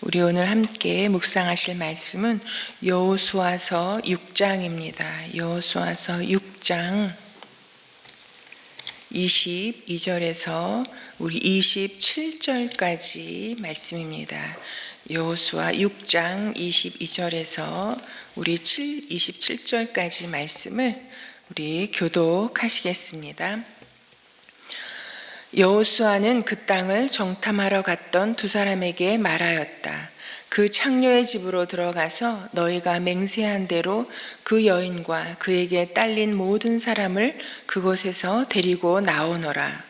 우리 오늘 함께 묵상하실 말씀은 여호수아서 6장입니다. 여호수아서 6장 22절에서 우리 27절까지 말씀입니다. 여호수아 6장 22절에서 우리 27절까지 말씀을 우리 교독하시겠습니다. 여호수아는 그 땅을 정탐하러 갔던 두 사람에게 말하였다. 그 창녀의 집으로 들어가서 너희가 맹세한 대로 그 여인과 그에게 딸린 모든 사람을 그곳에서 데리고 나오너라.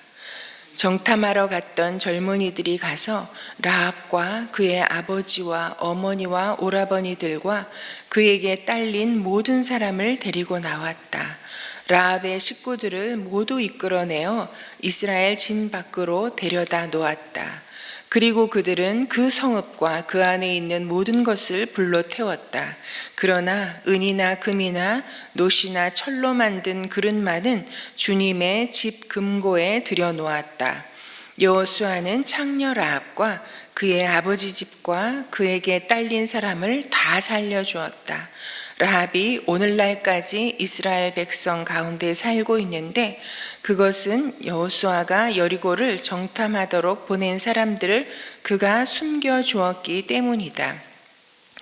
정탐하러 갔던 젊은이들이 가서 라합과 그의 아버지와 어머니와 오라버니들과 그에게 딸린 모든 사람을 데리고 나왔다. 라합의 식구들을 모두 이끌어내어 이스라엘 진 밖으로 데려다 놓았다. 그리고 그들은 그 성읍과 그 안에 있는 모든 것을 불로 태웠다. 그러나 은이나 금이나 놋이나 철로 만든 그릇만은 주님의 집 금고에 들여놓았다. 여호수아는 창녀 라합과 그의 아버지 집과 그에게 딸린 사람을 다 살려주었다. 라합이 오늘날까지 이스라엘 백성 가운데 살고 있는데 그것은 여호수아가 여리고를 정탐하도록 보낸 사람들을 그가 숨겨주었기 때문이다.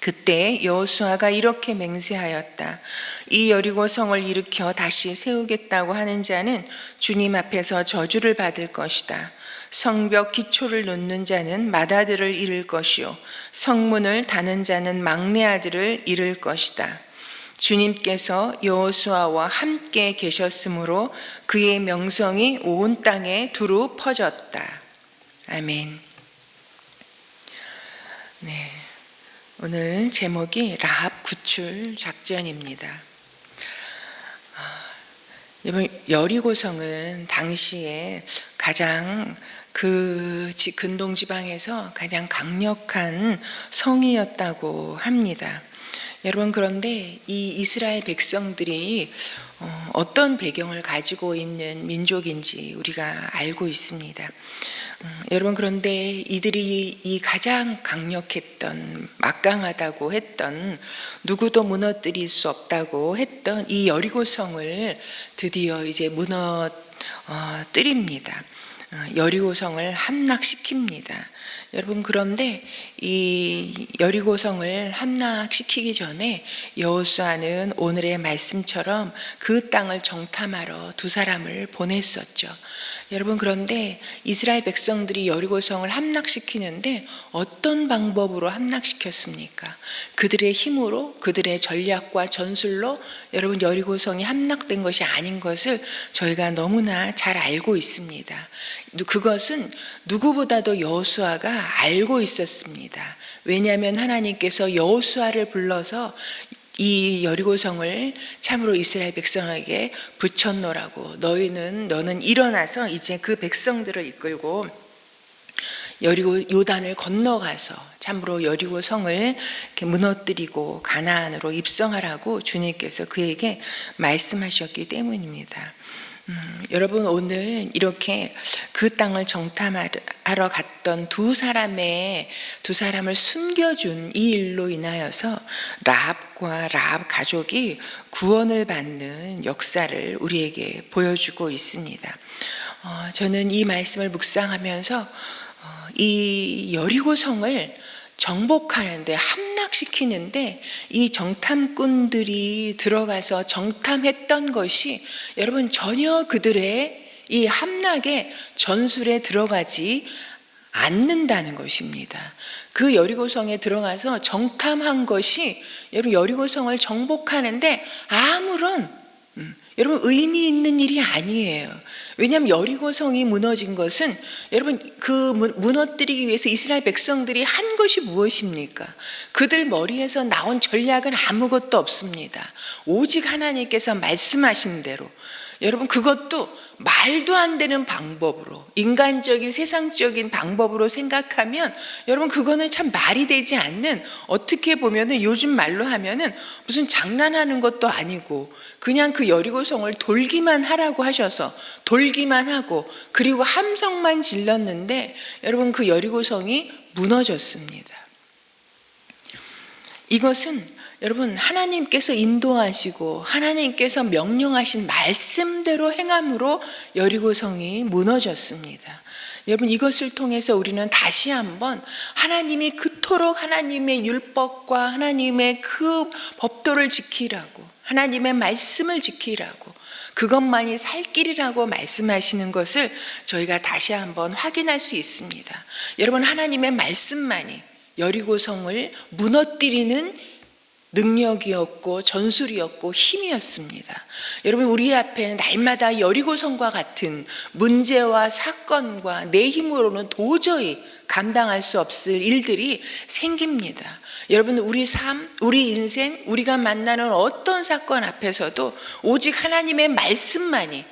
그때 여호수아가 이렇게 맹세하였다. 이 여리고 성을 일으켜 다시 세우겠다고 하는 자는 주님 앞에서 저주를 받을 것이다. 성벽 기초를 놓는 자는 맏아들을 잃을 것이요 성문을 다는 자는 막내 아들을 잃을 것이다. 주님께서 여호수아와 함께 계셨으므로 그의 명성이 온 땅에 두루 퍼졌다. 아멘. 네, 오늘 제목이 라합 구출 작전입니다. 여러분, 여리고성은 당시에 가장 근동 지방에서 가장 강력한 성이었다고 합니다. 여러분, 그런데 이 이스라엘 백성들이 어떤 배경을 가지고 있는 민족인지 우리가 알고 있습니다. 여러분, 그런데 이들이 이 가장 강력했던, 막강하다고 했던, 누구도 무너뜨릴 수 없다고 했던 이 여리고성을 드디어 이제 무너뜨립니다. 여리고성을 함락시킵니다. 여러분, 그런데 이 여리고성을 함락시키기 전에 여호수아는 오늘의 말씀처럼 그 땅을 정탐하러 두 사람을 보냈었죠. 여러분, 그런데 이스라엘 백성들이 여리고성을 함락시키는데 어떤 방법으로 함락시켰습니까? 그들의 힘으로, 그들의 전략과 전술로 여러분 여리고성이 함락된 것이 아닌 것을 저희가 너무나 잘 알고 있습니다. 그것은 누구보다도 여호수아가 알고 있었습니다. 왜냐하면 하나님께서 여호수아를 불러서 이 여리고성을 참으로 이스라엘 백성에게 붙여놓으라고, 너는 일어나서 이제 그 백성들을 이끌고 요단을 건너가서 참으로 여리고성을 이렇게 무너뜨리고 가나안으로 입성하라고 주님께서 그에게 말씀하셨기 때문입니다. 여러분, 오늘 이렇게 그 땅을 정탐하러 갔던 두 사람을 숨겨준 이 일로 인하여서 라합과 라합 가족이 구원을 받는 역사를 우리에게 보여주고 있습니다. 저는 이 말씀을 묵상하면서 이 여리고성을 정복하는데, 함락시키는데 이 정탐꾼들이 들어가서 정탐했던 것이 여러분 전혀 그들의 이 함락의 전술에 들어가지 않는다는 것입니다. 그 여리고성에 들어가서 정탐한 것이 여러분 여리고성을 정복하는데 아무런 여러분 의미 있는 일이 아니에요. 왜냐하면 여리고성이 무너진 것은 여러분 그 무너뜨리기 위해서 이스라엘 백성들이 한 것이 무엇입니까? 그들 머리에서 나온 전략은 아무것도 없습니다. 오직 하나님께서 말씀하신 대로, 여러분 그것도 말도 안 되는 방법으로, 인간적인 세상적인 방법으로 생각하면 여러분 그거는 참 말이 되지 않는, 어떻게 보면은 요즘 말로 하면은 무슨 장난하는 것도 아니고 그냥 그 여리고성을 돌기만 하라고 하셔서 돌기만 하고 그리고 함성만 질렀는데 여러분 그 여리고성이 무너졌습니다. 이것은 여러분 하나님께서 인도하시고 하나님께서 명령하신 말씀대로 행함으로 여리고성이 무너졌습니다. 여러분 이것을 통해서 우리는 다시 한번 하나님이 그토록 하나님의 율법과 하나님의 그 법도를 지키라고, 하나님의 말씀을 지키라고, 그것만이 살 길이라고 말씀하시는 것을 저희가 다시 한번 확인할 수 있습니다. 여러분 하나님의 말씀만이 여리고성을 무너뜨리는 능력이었고 전술이었고 힘이었습니다. 여러분 우리 앞에 날마다 여리고성과 같은 문제와 사건과 내 힘으로는 도저히 감당할 수 없을 일들이 생깁니다. 여러분 우리 삶, 우리 인생, 우리가 만나는 어떤 사건 앞에서도 오직 하나님의 말씀만이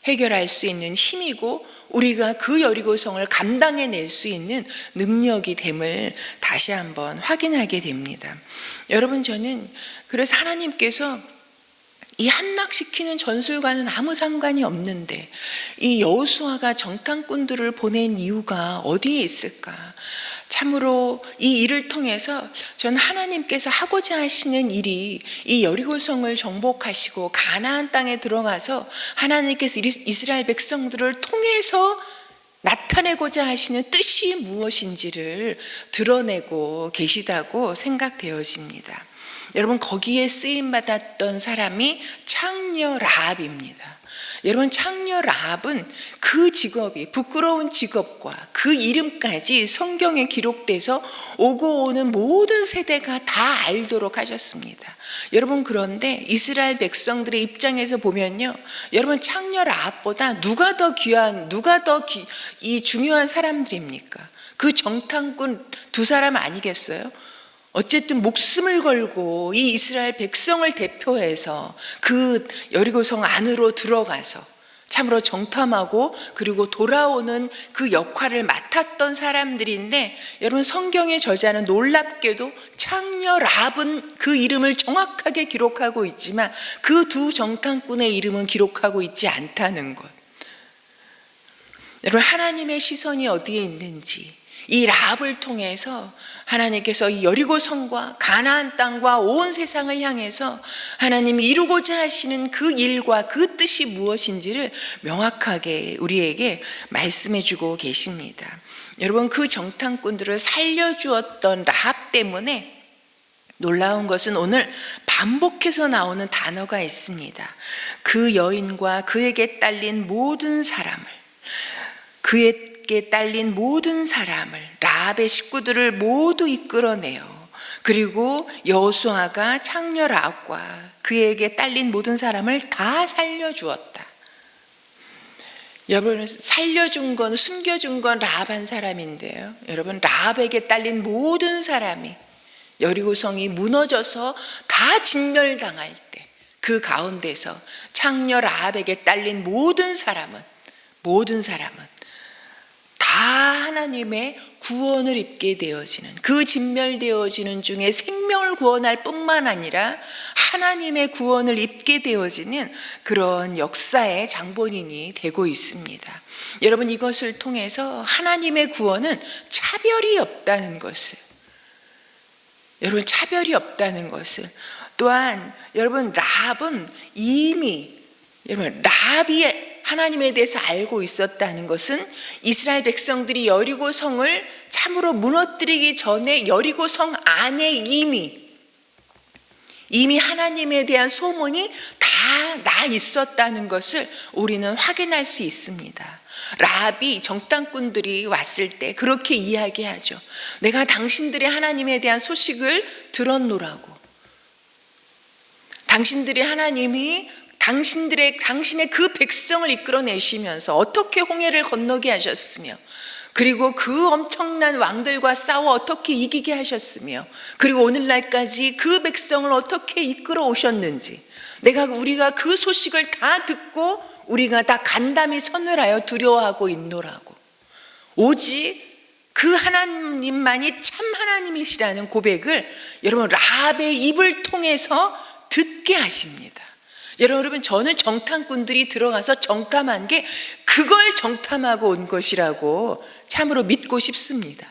해결할 수 있는 힘이고 우리가 그 여리고성을 감당해낼 수 있는 능력이 됨을 다시 한번 확인하게 됩니다. 여러분 저는 그래서 하나님께서 이 함락시키는 전술과는 아무 상관이 없는데 이 여호수아가 정탐꾼들을 보낸 이유가 어디에 있을까? 참으로 이 일을 통해서 전 하나님께서 하고자 하시는 일이 이 여리고성을 정복하시고 가나안 땅에 들어가서 하나님께서 이스라엘 백성들을 통해서 나타내고자 하시는 뜻이 무엇인지를 드러내고 계시다고 생각되어집니다. 여러분 거기에 쓰임받았던 사람이 창녀 라합입니다. 여러분 창녀 라합은 그 직업이 부끄러운 직업과 그 이름까지 성경에 기록돼서 오고 오는 모든 세대가 다 알도록 하셨습니다. 여러분 그런데 이스라엘 백성들의 입장에서 보면요, 여러분 창녀 라합보다 누가 더 귀한, 이 중요한 사람들입니까? 그 정탐꾼 두 사람 아니겠어요? 어쨌든 목숨을 걸고 이 이스라엘 백성을 대표해서 그 여리고성 안으로 들어가서 참으로 정탐하고 그리고 돌아오는 그 역할을 맡았던 사람들인데, 여러분 성경의 저자는 놀랍게도 창녀 라합은 그 이름을 정확하게 기록하고 있지만 그 두 정탐꾼의 이름은 기록하고 있지 않다는 것. 여러분 하나님의 시선이 어디에 있는지, 이 라합을 통해서 하나님께서 이 여리고성과 가나안 땅과 온 세상을 향해서 하나님이 이루고자 하시는 그 일과 그 뜻이 무엇인지를 명확하게 우리에게 말씀해 주고 계십니다. 여러분 그 정탐꾼들을 살려주었던 라합 때문에 놀라운 것은 오늘 반복해서 나오는 단어가 있습니다. 그 여인과 그에게 딸린 모든 사람을, 그에게 딸린 모든 사람을, 라합의 식구들을 모두 이끌어내요. 그리고 여호수아가 창녀 라합과 그에게 딸린 모든 사람을 다 살려주었다. 여러분 살려준 건, 숨겨준 건 라합 한 사람인데요, 여러분 라합에게 딸린 모든 사람이 여리고성이 무너져서 다 진멸당할 때 그 가운데서 창녀 라합에게 딸린 모든 사람은 다 하나님의 구원을 입게 되어지는, 그 진멸되어지는 중에 생명을 구원할 뿐만 아니라 하나님의 구원을 입게 되어지는 그런 역사의 장본인이 되고 있습니다. 여러분 이것을 통해서 하나님의 구원은 차별이 없다는 것을, 여러분 차별이 없다는 것을, 또한 여러분 라합은 이미, 여러분 라합이 하나님에 대해서 알고 있었다는 것은 이스라엘 백성들이 여리고성을 참으로 무너뜨리기 전에 여리고성 안에 이미 하나님에 대한 소문이 다 나 있었다는 것을 우리는 확인할 수 있습니다. 라합이 정탐꾼들이 왔을 때 그렇게 이야기하죠. 내가 당신들의 하나님에 대한 소식을 들었노라고. 당신들의 하나님이 당신의 그 백성을 이끌어내시면서 어떻게 홍해를 건너게 하셨으며, 그리고 그 엄청난 왕들과 싸워 어떻게 이기게 하셨으며, 그리고 오늘날까지 그 백성을 어떻게 이끌어 오셨는지, 우리가 그 소식을 다 듣고 우리가 다 간담이 서늘하여 두려워하고 있노라고. 오직 그 하나님만이 참 하나님이시라는 고백을 여러분 라합의 입을 통해서 듣게 하십니다. 여러분 저는 정탐꾼들이 들어가서 정탐한 게 그걸 정탐하고 온 것이라고 참으로 믿고 싶습니다.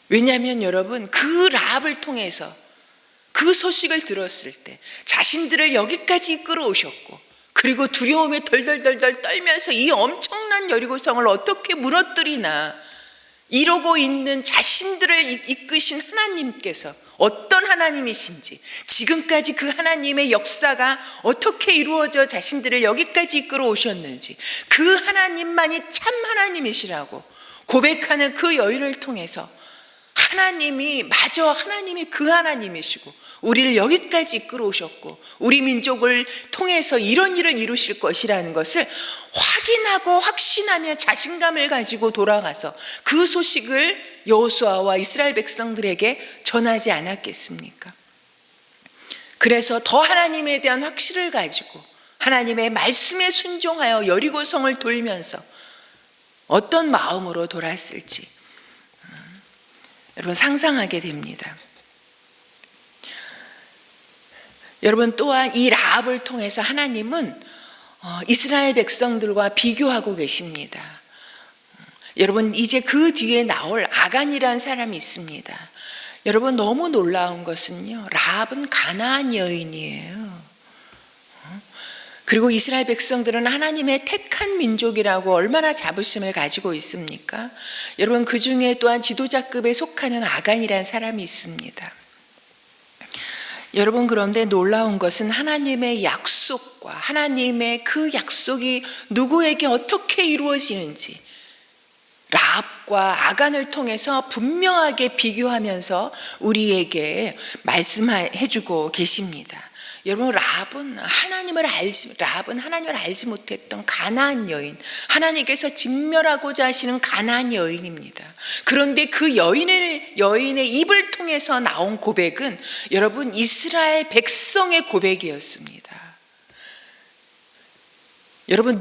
왜냐하면 여러분, 그 라합을 통해서 그 소식을 들었을 때 자신들을 여기까지 끌어오셨고, 그리고 두려움에 덜덜덜덜 떨면서 이 엄청난 여리고성을 어떻게 무너뜨리나 이러고 있는 자신들을 이끄신 하나님께서 어떤 하나님이신지, 지금까지 그 하나님의 역사가 어떻게 이루어져 자신들을 여기까지 이끌어오셨는지, 그 하나님만이 참 하나님이시라고 고백하는 그 여인을 통해서 하나님이 그 하나님이시고 우리를 여기까지 이끌어오셨고 우리 민족을 통해서 이런 일을 이루실 것이라는 것을 확인하고 확신하며 자신감을 가지고 돌아가서 그 소식을 여호수아와 이스라엘 백성들에게 전하지 않았겠습니까? 그래서 더 하나님에 대한 확신을 가지고 하나님의 말씀에 순종하여 여리고성을 돌면서 어떤 마음으로 돌았을지 여러분 상상하게 됩니다. 여러분, 또한 이 라합을 통해서 하나님은 이스라엘 백성들과 비교하고 계십니다. 여러분, 이제 그 뒤에 나올 아간이라는 사람이 있습니다. 여러분, 너무 놀라운 것은요, 라합은 가나안 여인이에요. 그리고 이스라엘 백성들은 하나님의 택한 민족이라고 얼마나 자부심을 가지고 있습니까? 여러분, 그 중에 또한 지도자급에 속하는 아간이라는 사람이 있습니다. 여러분, 그런데 놀라운 것은 하나님의 약속과 하나님의 그 약속이 누구에게 어떻게 이루어지는지 라합과 아간을 통해서 분명하게 비교하면서 우리에게 말씀해주고 계십니다. 여러분, 라합은 하나님을 알지 못했던 가나안 여인, 하나님께서 진멸하고자 하시는 가나안 여인입니다. 그런데 그 여인의 입을 통해서 나온 고백은 여러분, 이스라엘 백성의 고백이었습니다. 여러분,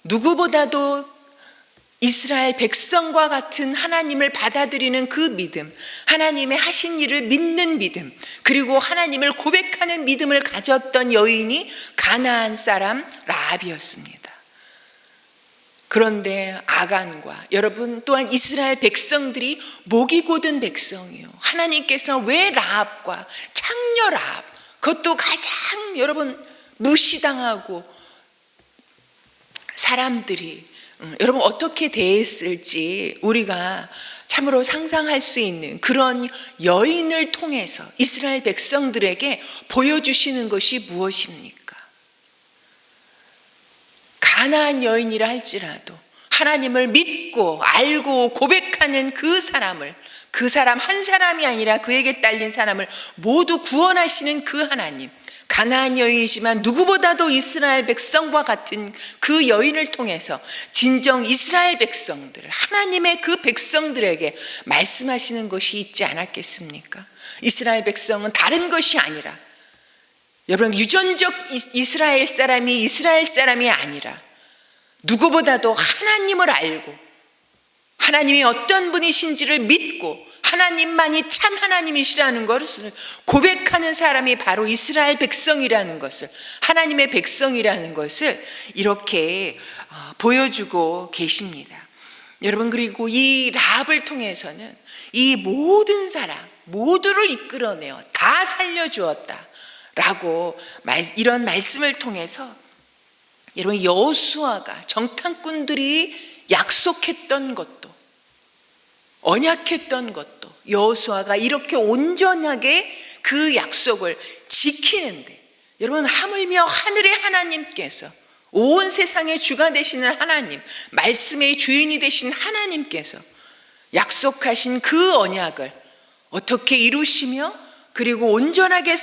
누구보다도 이스라엘 백성과 같은 하나님을 받아들이는 그 믿음, 하나님의 하신 일을 믿는 믿음, 그리고 하나님을 고백하는 믿음을 가졌던 여인이 가나안 사람 라합이었습니다. 그런데 아간과 여러분 또한 이스라엘 백성들이 목이 곧은 백성이요, 하나님께서 왜 라합과 창녀 라합, 그것도 가장 여러분 무시당하고 사람들이 여러분 어떻게 대했을지 우리가 참으로 상상할 수 있는 그런 여인을 통해서 이스라엘 백성들에게 보여주시는 것이 무엇입니까? 가나안 여인이라 할지라도 하나님을 믿고 알고 고백하는 그 사람 한 사람이 아니라 그에게 딸린 사람을 모두 구원하시는 그 하나님, 가나안 여인이지만 누구보다도 이스라엘 백성과 같은 그 여인을 통해서 진정 이스라엘 백성들, 하나님의 그 백성들에게 말씀하시는 것이 있지 않았겠습니까? 이스라엘 백성은 다른 것이 아니라 여러분, 유전적 이스라엘 사람이 아니라 누구보다도 하나님을 알고 하나님이 어떤 분이신지를 믿고 하나님만이 참 하나님이시라는 것을 고백하는 사람이 바로 이스라엘 백성이라는 것을, 하나님의 백성이라는 것을 이렇게 보여주고 계십니다. 여러분, 그리고 이 라합을 통해서는 이 모든 사람 모두를 이끌어내어 다 살려주었다 라고 이런 말씀을 통해서 여러분, 여호수아가 정탐꾼들이 약속했던 것도, 언약했던 것도 여호수아가 이렇게 온전하게 그 약속을 지키는데, 여러분, 하물며 하늘의 하나님께서, 온 세상의 주가 되시는 하나님, 말씀의 주인이 되신 하나님께서 약속하신 그 언약을 어떻게 이루시며 그리고 온전하게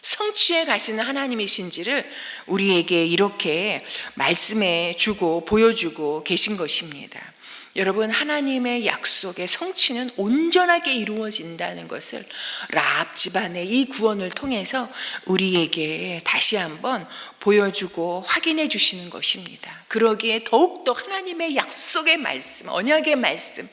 성취해 가시는 하나님이신지를 우리에게 이렇게 말씀해 주고 보여주고 계신 것입니다. 여러분, 하나님의 약속의 성취는 온전하게 이루어진다는 것을 라합 집안의 이 구원을 통해서 우리에게 다시 한번 보여주고 확인해 주시는 것입니다. 그러기에 더욱더 하나님의 약속의 말씀, 언약의 말씀,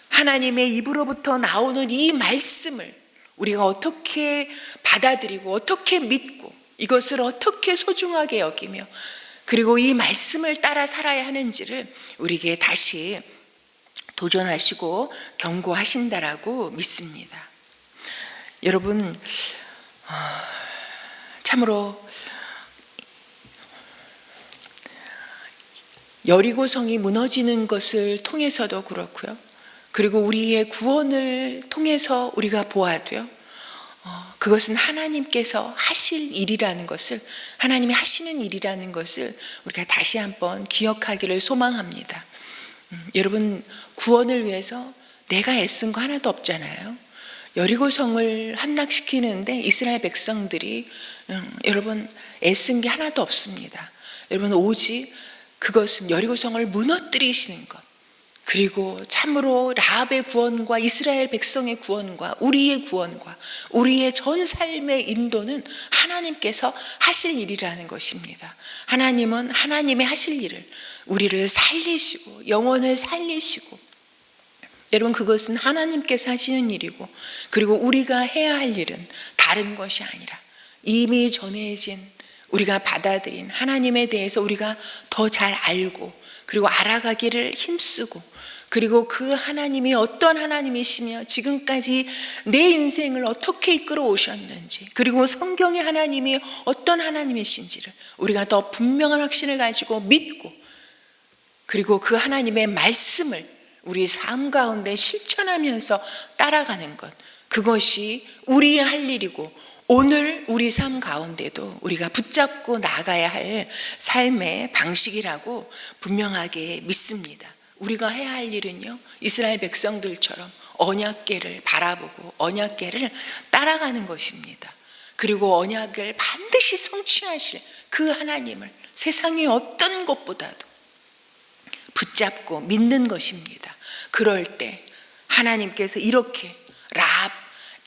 하나님의 입으로부터 나오는 이 말씀을 우리가 어떻게 받아들이고 어떻게 믿고 이것을 어떻게 소중하게 여기며 그리고 이 말씀을 따라 살아야 하는지를 우리에게 다시 도전하시고 경고하신다라고 믿습니다. 여러분, 참으로 여리고성이 무너지는 것을 통해서도 그렇고요. 그리고 우리의 구원을 통해서 우리가 보아도요. 그것은 하나님께서 하실 일이라는 것을, 하나님이 하시는 일이라는 것을 우리가 다시 한번 기억하기를 소망합니다. 여러분, 구원을 위해서 내가 애쓴 거 하나도 없잖아요. 여리고성을 함락시키는데 이스라엘 백성들이 여러분 애쓴 게 하나도 없습니다. 여러분, 오직 그것은 여리고성을 무너뜨리시는 것, 그리고 참으로 라합의 구원과 이스라엘 백성의 구원과 우리의 구원과 우리의 전 삶의 인도는 하나님께서 하실 일이라는 것입니다. 하나님은 하나님의 하실 일을, 우리를 살리시고 영혼을 살리시고, 여러분, 그것은 하나님께서 하시는 일이고, 그리고 우리가 해야 할 일은 다른 것이 아니라 이미 전해진, 우리가 받아들인 하나님에 대해서 우리가 더 잘 알고 그리고 알아가기를 힘쓰고, 그리고 그 하나님이 어떤 하나님이시며 지금까지 내 인생을 어떻게 이끌어 오셨는지, 그리고 성경의 하나님이 어떤 하나님이신지를 우리가 더 분명한 확신을 가지고 믿고, 그리고 그 하나님의 말씀을 우리 삶 가운데 실천하면서 따라가는 것, 그것이 우리의 할 일이고 오늘 우리 삶 가운데도 우리가 붙잡고 나가야 할 삶의 방식이라고 분명하게 믿습니다. 우리가 해야 할 일은요, 이스라엘 백성들처럼 언약궤를 바라보고 언약궤를 따라가는 것입니다. 그리고 언약을 반드시 성취하실 그 하나님을 세상의 어떤 것보다도 붙잡고 믿는 것입니다. 그럴 때 하나님께서 이렇게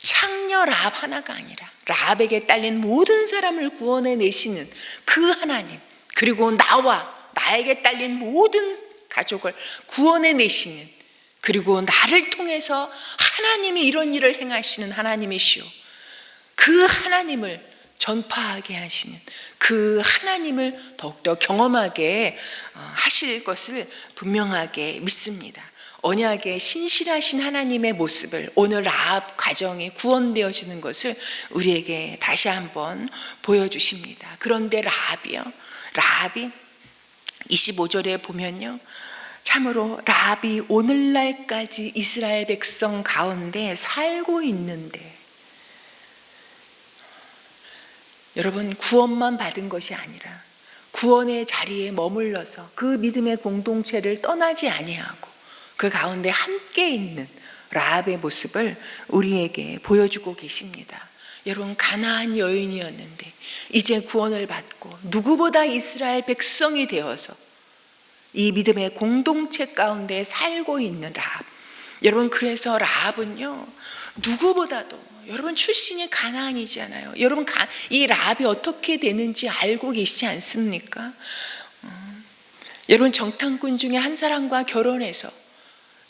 창녀 라합 하나가 아니라 라합에게 딸린 모든 사람을 구원해 내시는 그 하나님, 그리고 나에게 딸린 모든 가족을 구원해 내시는, 그리고 나를 통해서 하나님이 이런 일을 행하시는 하나님이시오, 그 하나님을 전파하게 하시는 그 하나님을 더욱더 경험하게 하실 것을 분명하게 믿습니다. 언약에 신실하신 하나님의 모습을 오늘 라합 가정이 구원되어지는 것을 우리에게 다시 한번 보여주십니다. 그런데 라합이 25절에 보면요, 참으로 라합이 오늘날까지 이스라엘 백성 가운데 살고 있는데, 여러분, 구원만 받은 것이 아니라 구원의 자리에 머물러서 그 믿음의 공동체를 떠나지 아니하고 그 가운데 함께 있는 라합의 모습을 우리에게 보여주고 계십니다. 여러분, 가나안 여인이었는데 이제 구원을 받고 누구보다 이스라엘 백성이 되어서 이 믿음의 공동체 가운데 살고 있는 라합. 여러분, 그래서 라합은요, 누구보다도, 여러분 출신이 가나안이잖아요. 여러분, 이 라합이 어떻게 되는지 알고 계시지 않습니까? 여러분, 정탐꾼 중에 한 사람과 결혼해서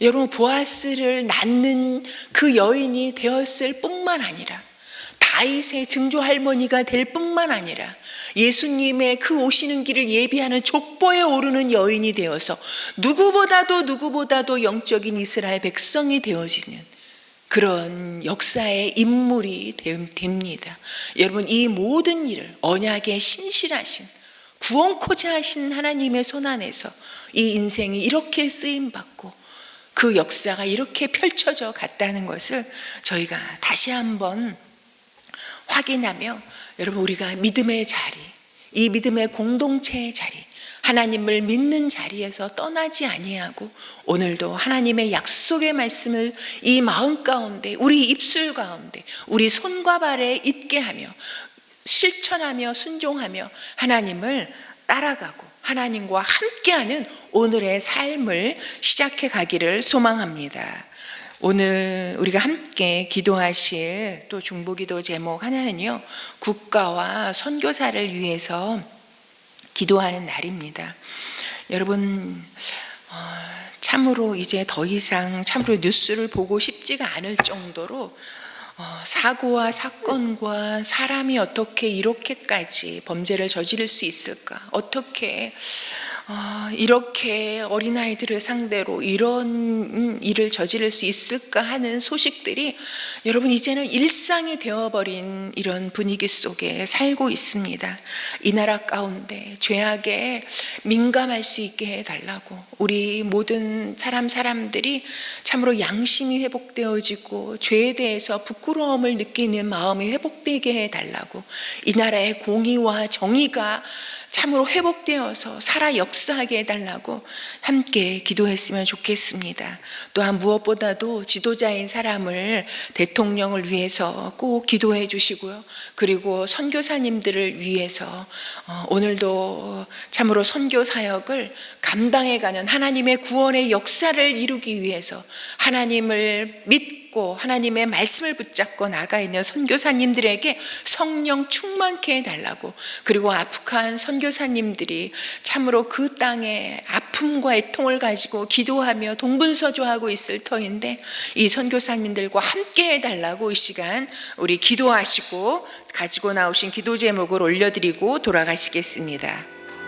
여러분 보아스를 낳는 그 여인이 되었을 뿐만 아니라 다윗의 증조 할머니가 될 뿐만 아니라 예수님의 그 오시는 길을 예비하는 족보에 오르는 여인이 되어서 누구보다도 영적인 이스라엘 백성이 되어지는 그런 역사의 인물이 됩니다. 여러분, 이 모든 일을 언약에 신실하신 구원코자 하신 하나님의 손안에서 이 인생이 이렇게 쓰임받고 그 역사가 이렇게 펼쳐져 갔다는 것을 저희가 다시 한번 확인하며, 여러분, 우리가 믿음의 자리, 이 믿음의 공동체의 자리, 하나님을 믿는 자리에서 떠나지 아니하고 오늘도 하나님의 약속의 말씀을 이 마음 가운데, 우리 입술 가운데, 우리 손과 발에 있게 하며 실천하며 순종하며 하나님을 따라가고 하나님과 함께하는 오늘의 삶을 시작해 가기를 소망합니다. 오늘 우리가 함께 기도하실 또 중보기도 제목 하나는요, 국가와 선교사를 위해서 기도하는 날입니다. 여러분, 참으로 이제 더 이상 참으로 뉴스를 보고 싶지가 않을 정도로 사고와 사건과 사람이 어떻게 이렇게까지 범죄를 저지를 수 있을까? 어떻게 이렇게 어린아이들을 상대로 이런 일을 저지를 수 있을까 하는 소식들이 여러분 이제는 일상이 되어버린 이런 분위기 속에 살고 있습니다. 이 나라 가운데 죄악에 민감할 수 있게 해달라고, 우리 모든 사람들이 참으로 양심이 회복되어지고 죄에 대해서 부끄러움을 느끼는 마음이 회복되게 해달라고, 이 나라의 공의와 정의가 참으로 회복되어서 살아 역사하게 해달라고 함께 기도했으면 좋겠습니다. 또한 무엇보다도 지도자인 사람을, 대통령을 위해서 꼭 기도해 주시고요. 그리고 선교사님들을 위해서 오늘도 참으로 선교 사역을 감당해가는 하나님의 구원의 역사를 이루기 위해서 하나님을 믿고 하나님의 말씀을 붙잡고 나가 있는 선교사님들에게 성령 충만케 해달라고, 그리고 아프한 선교사님들이 참으로 그 땅에 아픔과 애통을 가지고 기도하며 동분서주하고 있을 터인데 이 선교사님들과 함께 해달라고 이 시간 우리 기도하시고 가지고 나오신 기도 제목을 올려드리고 돌아가시겠습니다.